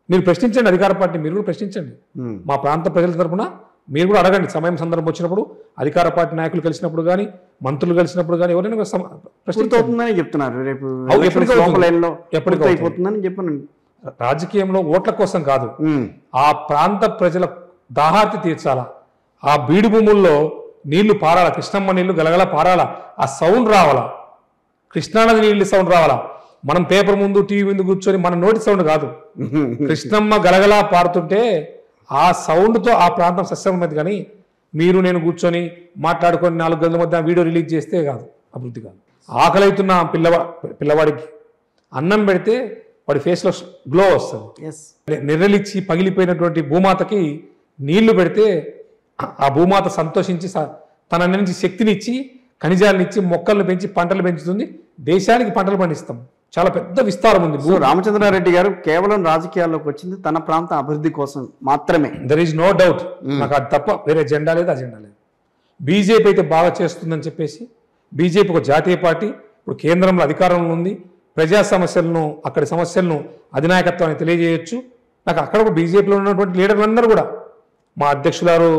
మీరు ప్రశ్నించండి, అధికార పార్టీ మీరు కూడా ప్రశ్నించండి. మా ప్రాంత ప్రజల తరపున మీరు కూడా అడగండి. సమయం సందర్భం వచ్చినప్పుడు అధికార పార్టీ నాయకులు కలిసినప్పుడు కానీ, మంత్రులు కలిసినప్పుడు కానీ ఎవరైనా ప్రశ్నించవుతుందని చెప్తున్నారు. రేపు ఎప్పటికైపోతుందని చెప్పాను. రాజకీయంలో ఓట్ల కోసం కాదు, ఆ ప్రాంత ప్రజల దాహార్తి తీర్చాలా, ఆ బీడు భూముల్లో నీళ్లు పారాలా, కృష్ణమ్మ నీళ్లు గలగల పారాలా, ఆ సౌండ్ రావాలా, కృష్ణానది నీళ్ళు సౌండ్ రావాలా. మనం పేపర్ ముందు టీవీ ముందు కూర్చొని మన నోటి సౌండ్ కాదు, కృష్ణమ్మ గలగలా పారుతుంటే ఆ సౌండ్తో ఆ ప్రాంతం సస్యమైంది. కానీ మీరు నేను కూర్చొని మాట్లాడుకొని 4 గంటల మధ్య వీడియో రిలీజ్ చేస్తే కాదు, అభివృద్ధి కాదు. ఆకలైతున్న పిల్లవాడికి అన్నం పెడితే వాడి ఫేస్లో గ్లో వస్తుంది. నిర్రలిచ్చి పగిలిపోయినటువంటి భూమాతకి నీళ్లు పెడితే ఆ భూమాత సంతోషించి తన నుంచి శక్తినిచ్చి, ఖనిజాలనిచ్చి, మొక్కలను పెంచి పంటలు పెంచుతుంది. దేశానికి పంటలు పండిస్తాం. చాలా పెద్ద విస్తారం ఉంది. రామచంద్రారెడ్డి గారు కేవలం రాజకీయాల్లోకి వచ్చింది తన ప్రాంత అభివృద్ధి కోసం మాత్రమే. There is no doubt. నాకు అది తప్ప వేరే అజెండా లేదు. బీజేపీ అయితే బాగా చేస్తుందని చెప్పేసి, బీజేపీ ఒక జాతీయ పార్టీ, ఇప్పుడు కేంద్రంలో అధికారంలో ఉంది. ప్రజా సమస్యలను, అక్కడి సమస్యలను అధినాయకత్వాన్ని తెలియజేయొచ్చు. నాకు అక్కడ కూడా బీజేపీలో ఉన్నటువంటి లీడర్లందరూ కూడా, మా అధ్యక్షులారు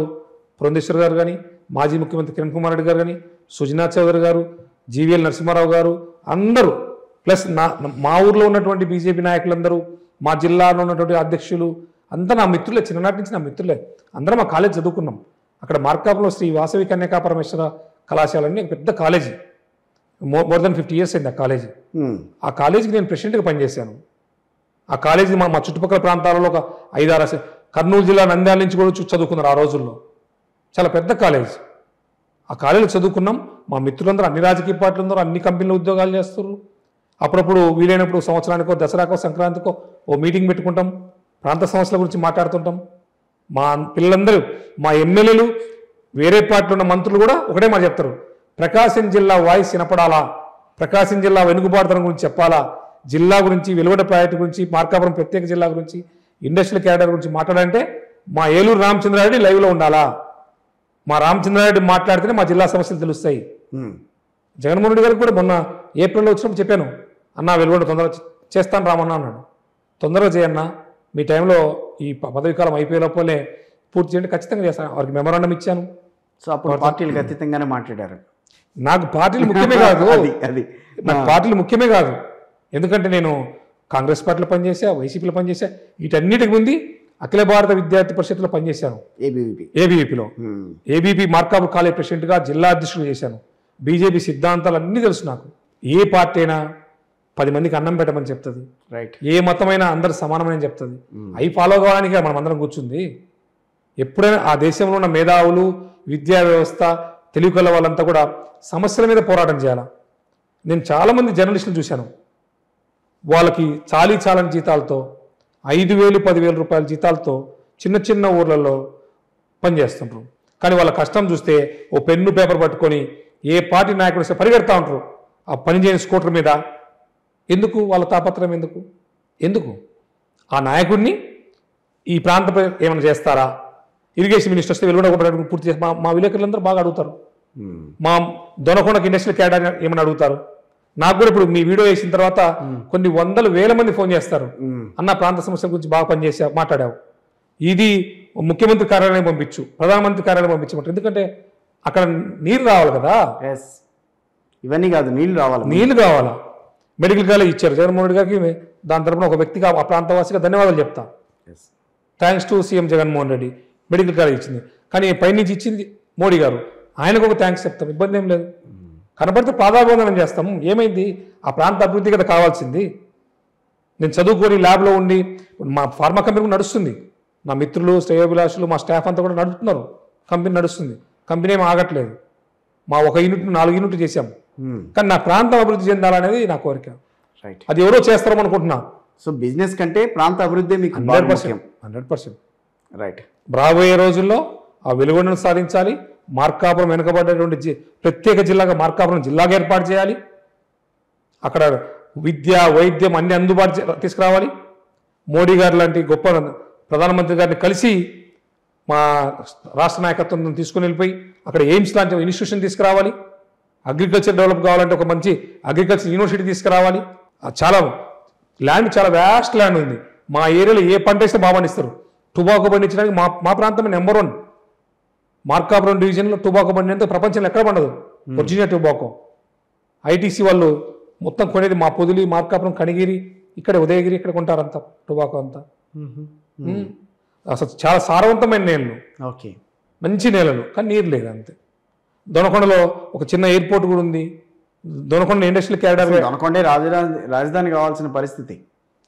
పురంధేశ్వర్ గారు కానీ, మాజీ ముఖ్యమంత్రి కిరణ్ కుమార్ రెడ్డి గారు కానీ, సుజనా చౌదరి గారు, జీవీఎల్ నరసింహారావు గారు, అందరూ ప్లస్ మా ఊర్లో ఉన్నటువంటి బీజేపీ నాయకులందరూ, మా జిల్లాలో ఉన్నటువంటి అధ్యక్షులు అంతా నా మిత్రులే. చిన్ననాటి నుంచి నా మిత్రులే. అందరం ఆ కాలేజ్ చదువుకున్నాం. అక్కడ మార్కాపురంలో శ్రీ వాసవి కన్యకా పరమేశ్వర కళాశాల అని పెద్ద కాలేజీ, మోర్ దెన్ 50 years అయింది ఆ కాలేజీ. ఆ కాలేజీకి నేను ప్రెసిడెంట్గా పనిచేశాను. ఆ కాలేజీ మా చుట్టుపక్కల ప్రాంతాలలో ఒక 5-6 కర్నూలు జిల్లా నంద్యాల నుంచి కూడా చదువుకున్నారు ఆ రోజుల్లో. చాలా పెద్ద కాలేజ్. ఆ కాలేజీలో చదువుకున్నాం. మా మిత్రులందరూ అన్ని రాజకీయ పార్టీలందరూ అన్ని కంపెనీలో ఉద్యోగాలు చేస్తారు. అప్పుడప్పుడు వీలైనప్పుడు సంవత్సరానికో, దసరాకో, సంక్రాంతికో ఓ మీటింగ్ పెట్టుకుంటాం. ప్రాంత సమస్యల గురించి మాట్లాడుతుంటాం. మా పిల్లలందరూ, మా ఎమ్మెల్యేలు, వేరే పార్టీలో ఉన్న మంత్రులు కూడా ఒకటే మాట చెప్తారు, ప్రకాశం జిల్లా వాయిస్ వినపడాలా, ప్రకాశం జిల్లా వెనుకబాటుతనం గురించి చెప్పాలా, జిల్లా గురించి, వెలువడ ప్రాజెక్టు గురించి, మార్కాపురం ప్రత్యేక జిల్లా గురించి, ఇండస్ట్రియల్ క్యాడర్ గురించి మాట్లాడాలంటే మా ఏలూరు రామచంద్రారెడ్డి లైవ్లో ఉండాలా. మా రామచంద్రారెడ్డి మాట్లాడితేనే మా జిల్లా సమస్యలు తెలుస్తాయి. జగన్మోహన్ రెడ్డి గారికి కూడా మొన్న ఏప్రిల్లో వచ్చినప్పుడు చెప్పాను, అన్నా వెలువడ తొందరగా చేస్తాను రామన్నా అన్నాడు. తొందరగా చేయన్నా, మీ టైంలో ఈ పదవీకాలం అయిపోయే లోపలే పూర్తి చేయండి, ఖచ్చితంగా చేస్తాను. వారికి మెమోరాండం ఇచ్చాను. సో అప్పుడు పార్టీలకు అతీతంగానే మాట్లాడారు. నాకు పార్టీలు ముఖ్యమే కాదు, నాకు పార్టీలు ముఖ్యమే కాదు. ఎందుకంటే నేను కాంగ్రెస్ పార్టీలో పనిచేసా, వైసీపీలో పనిచేసా, వీటన్నిటికి ముందు అఖిల భారత విద్యార్థి పరిషత్తులో పనిచేశాను. ఏబీవీపీలో ఏబీపీ మార్కాపురం కాలేజ్ ప్రెసిడెంట్గా, జిల్లా అధ్యక్షుడు చేశాను. బీజేపీ సిద్ధాంతాలు అన్నీ తెలుసు నాకు. ఏ పార్టీ అయినా 10 మందికి అన్నం పెట్టమని చెప్తుంది, ఏ మతమైనా అందరు సమానమని చెప్తుంది. అవి ఫాలో కావడానికి మనం అందరం కూర్చుంది. ఎప్పుడైనా ఆ దేశంలో ఉన్న మేధావులు, విద్యా వ్యవస్థ, తెలివికల వాళ్ళంతా కూడా సమస్యల మీద పోరాటం చేయాలి. నేను చాలామంది జర్నలిస్టులు చూశాను, వాళ్ళకి చాలని జీతాలతో 5,000, 10,000 రూపాయల జీతాలతో చిన్న చిన్న ఊర్లలో పనిచేస్తుంటారు. కానీ వాళ్ళ కష్టం చూస్తే ఓ పెన్ను పేపర్ పట్టుకొని ఏ పార్టీ నాయకుడు వస్తే పరిగెడతా ఉంటారు ఆ పని చేయని స్కూటర్ మీద. ఎందుకు? వాళ్ళ తాపత్రయం ఎందుకు? ఆ నాయకుడిని ఈ ప్రాంత ఏమైనా చేస్తారా? ఇరిగేషన్ మినిస్టర్ వస్తే వెలువడ పూర్తి చేసి మా విలేకరులందరూ బాగా అడుగుతారు. మా దొనకొండకి ఇండస్ట్రియల్ క్యాడర్ ఏమైనా అడుగుతారు. నాకు కూడా ఇప్పుడు మీ వీడియో వేసిన తర్వాత కొన్ని 100,000 మంది ఫోన్ చేస్తారు, అన్న ప్రాంత సమస్యల గురించి బాగా పనిచేసావు, మాట్లాడావు, ఇది ముఖ్యమంత్రి కార్యాలయం పంపించు, ప్రధానమంత్రి కార్యాలయం పంపించమంటారు. ఎందుకంటే అక్కడ నీరు రావాలి కదా. ఇవన్నీ కాదు, నీళ్లు కావాలా. మెడికల్ కాలేజ్ ఇచ్చారు జగన్మోహన్ రెడ్డి గారికి. దాని తరపున ఒక వ్యక్తిగా, ఆ ప్రాంతవాసిగా ధన్యవాదాలు చెప్తా. Thanks to CM Jaganmohan Reddy, medical college ఇచ్చింది. కానీ పైనుంచి ఇచ్చింది మోడీ గారు, ఆయనకు ఒక థ్యాంక్స్ చెప్తాం, ఇబ్బంది ఏం లేదు. కనపడితే పాదాభివందనం చేస్తాము. ఏమైంది? ఆ ప్రాంత అభివృద్ధి కదా కావాల్సింది. నేను చదువుకొని ల్యాబ్లో ఉండి మా ఫార్మా కంపెనీ నడుస్తుంది. నా మిత్రులు, శ్రేయోభిలాషులు, మా స్టాఫ్ అంతా కూడా నడుపుతున్నారు. కంపెనీ నడుస్తుంది, కంపెనీ ఏమి ఆగట్లేదు. మా 1 యూనిట్ 4 యూనిట్లు చేశాము. కానీ నా ప్రాంతం అభివృద్ధి చెందాలనేది నా కోరిక. అది ఎవరో చేస్తారో అనుకుంటున్నా. సో బిజినెస్ కంటే ప్రాంత అభివృద్ధి మీకు 100%. రైట్. రాబోయే రోజుల్లో ఆ వెలువడను సాధించాలి. మార్కాపురం వెనుకబడ్డటువంటి ప్రత్యేక జిల్లాగా మార్కాపురం జిల్లాగా ఏర్పాటు చేయాలి. అక్కడ విద్య, వైద్యం అన్ని అందుబాటు తీసుకురావాలి. మోడీ గారు లాంటి గొప్ప ప్రధానమంత్రి గారిని కలిసి మా రాష్ట్ర నాయకత్వం తీసుకుని వెళ్ళిపోయి అక్కడ ఎయిమ్స్ లాంటి ఇన్స్టిట్యూషన్ తీసుకురావాలి. అగ్రికల్చర్ డెవలప్ కావాలంటే ఒక మంచి అగ్రికల్చర్ యూనివర్సిటీ తీసుకురావాలి. చాలా ల్యాండ్, చాలా వ్యాస్ట్ ల్యాండ్ ఉంది. మా ఏరియాలో ఏ పంట వేస్తే బాగా పండిస్తారు. టుబాకో పండించడానికి మా ప్రాంతం నెంబర్ 1. మార్కాపురం డివిజన్లో టుబాకో పండినంత ప్రపంచంలో ఎక్కడ పండదు. Original tobacco. ఐటీసీ వాళ్ళు మొత్తం కొనేది మా పొదిలి, మార్కాపురం, కనిగిరి, ఇక్కడ ఉదయగిరి, ఇక్కడ కొంటారంతా టుబాకో అంతా. అసలు చాలా సారవంతమైన నేలలు, ఓకే, మంచి నేలలు, కానీ నీరు లేదు అంతే. దొనకొండలో ఒక చిన్న ఎయిర్పోర్ట్ కూడా ఉంది. Donakonda industrial corridor. దొనకొండే రాజధాని కావాల్సిన పరిస్థితి.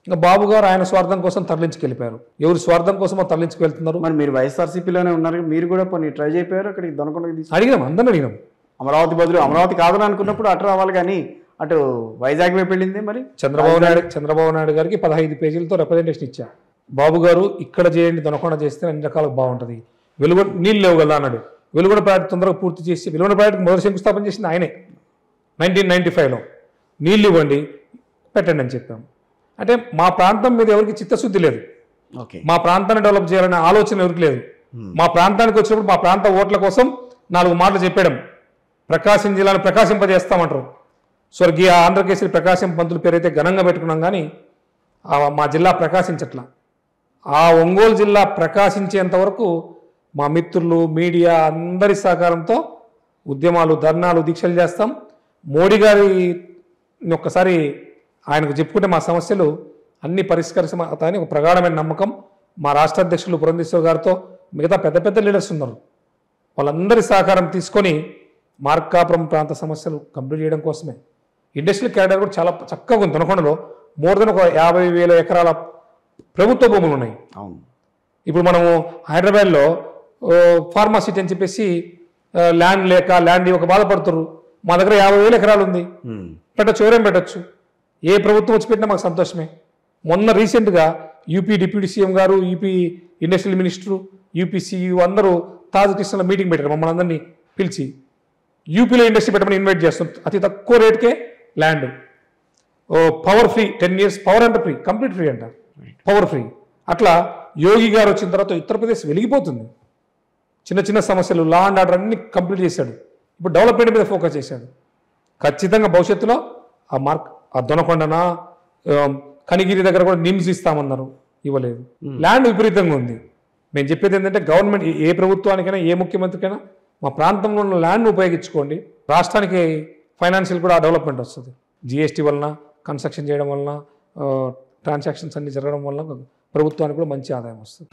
ఇంకా బాబు గారు ఆయన స్వార్థం కోసం తరలించుకెళ్ళిపోయారు. ఎవరు స్వార్థం కోసం తరలించుకెళ్తున్నారు? మరి మీరు వైఎస్ఆర్సీపీలోనే ఉన్నారు, మీరు కూడా కొన్ని ట్రై చేయకపోయారు అక్కడికి దొనకొండకి? అడిగినాం, అందరిని అడిగినాం. అమరావతి బదులు అమరావతి కాదని అనుకున్నప్పుడు అటు రావాలి, కానీ అటు వైజాగ్ వైపు వెళ్ళింది. మరి చంద్రబాబు నాయుడు గారికి 15 పేజీలతో రిప్రజెంటేషన్ ఇచ్చా. బాబు గారు ఇక్కడ చేయండి, దొనకొండ చేస్తే అన్ని రకాలకు బాగుంటుంది. వెలుగొండ నీళ్ళు లేవు కదా అన్నాడు. వెలుగొండ ప్రాజెక్ట్ తొందరగా పూర్తి చేసి, వెలుగొండ ప్రాజెక్ట్ మొదటి శంకుస్థాపన చేసింది ఆయనే 1995లో. నీళ్ళు ఇవ్వండి, పెట్టండి అని చెప్పాము. అంటే మా ప్రాంతం మీద ఎవరికి చిత్తశుద్ధి లేదు. ఓకే, మా ప్రాంతాన్ని డెవలప్ చేయాలనే ఆలోచన ఎవరికి లేదు. మా ప్రాంతానికి వచ్చినప్పుడు మా ప్రాంత ఓట్ల కోసం 4 మాటలు చెప్పడం. ప్రకాశం జిల్లాను ప్రకాశింపజేస్తామంటారు. స్వర్గీయ ఆంధ్రకేసరి ప్రకాశం పంతులు పేరైతే ఘనంగా పెట్టుకున్నాం, కానీ మా జిల్లా ప్రకాశించట్లా. ఆ ఒంగోలు జిల్లా ప్రకాశించేంత వరకు మా మిత్రులు, మీడియా అందరి సహకారంతో ఉద్యమాలు, ధర్నాలు, దీక్షలు చేస్తాం. మోడీ గారిని ఒక్కసారి ఆయనకు చెప్పుకుంటే మా సమస్యలు అన్ని పరిష్కరిస్తాయని ఒక ప్రగాఢమైన నమ్మకం. మా రాష్ట్ర అధ్యక్షులు పురంధేశ్వర్ గారితో మిగతా పెద్ద పెద్ద లీడర్స్ ఉన్నారు. వాళ్ళందరి సహకారం తీసుకొని మార్కాపురం ప్రాంత సమస్యలు కంప్లీట్ చేయడం కోసమే. ఇండస్ట్రియల్ క్యారిడార్ కూడా చాలా చక్కగా ఉంది. దొనకొండలో మోర్ దెన్ ఒక 50,000 ఎకరాల ప్రభుత్వ భూములు ఉన్నాయి. అవును, ఇప్పుడు మనము హైదరాబాద్లో ఫార్మా సిటీ అని చెప్పేసి ల్యాండ్ లేక ల్యాండ్ ఒక బాధపడుతున్నారు. మా దగ్గర 50,000 ఎకరాలు ఉంది, పెట్టచ్చు, ఎవరేం పెట్టచ్చు. ఏ ప్రభుత్వం వచ్చి పెట్టినా మాకు సంతోషమే. మొన్న రీసెంట్గా యూపీ డిప్యూటీ సీఎం గారు, UP industrial minister, UP CEO అందరూ తాజ్ కృష్ణలో మీటింగ్ పెట్టారు. మమ్మల్ని అందరినీ పిలిచి యూపీలో ఇండస్ట్రీ పెట్టమని ఇన్వైట్ చేస్తాం. అతి తక్కువ రేట్కే land, power free, 10 years power అంటే ఫ్రీ, కంప్లీట్ ఫ్రీ అంట, పవర్ ఫ్రీ. అట్లా యోగి గారు వచ్చిన తర్వాత ఉత్తరప్రదేశ్ వెలిగిపోతుంది. చిన్న చిన్న సమస్యలు, లా అండ్ ఆర్డర్ అన్ని కంప్లీట్ చేశాడు. ఇప్పుడు డెవలప్మెంట్ మీద ఫోకస్ చేశాడు. ఖచ్చితంగా భవిష్యత్తులో ఆ దొనకొండన, కనిగిరి దగ్గర కూడా నిమ్స్ ఇస్తామన్నారు, ఇవ్వలేదు. ల్యాండ్ విపరీతంగా ఉంది. మేము చెప్పేది ఏంటంటే గవర్నమెంట్ ఏ ప్రభుత్వానికైనా, ఏ ముఖ్యమంత్రికైనా మా ప్రాంతంలో ఉన్న ల్యాండ్ను ఉపయోగించుకోండి. రాష్ట్రానికి ఫైనాన్షియల్ కూడా డెవలప్మెంట్ వస్తుంది. జిఎస్టీ వలన, కన్స్ట్రక్షన్ చేయడం వలన, ట్రాన్సాక్షన్స్ అన్ని జరగడం వలన ప్రభుత్వానికి కూడా మంచి ఆదాయం వస్తుంది.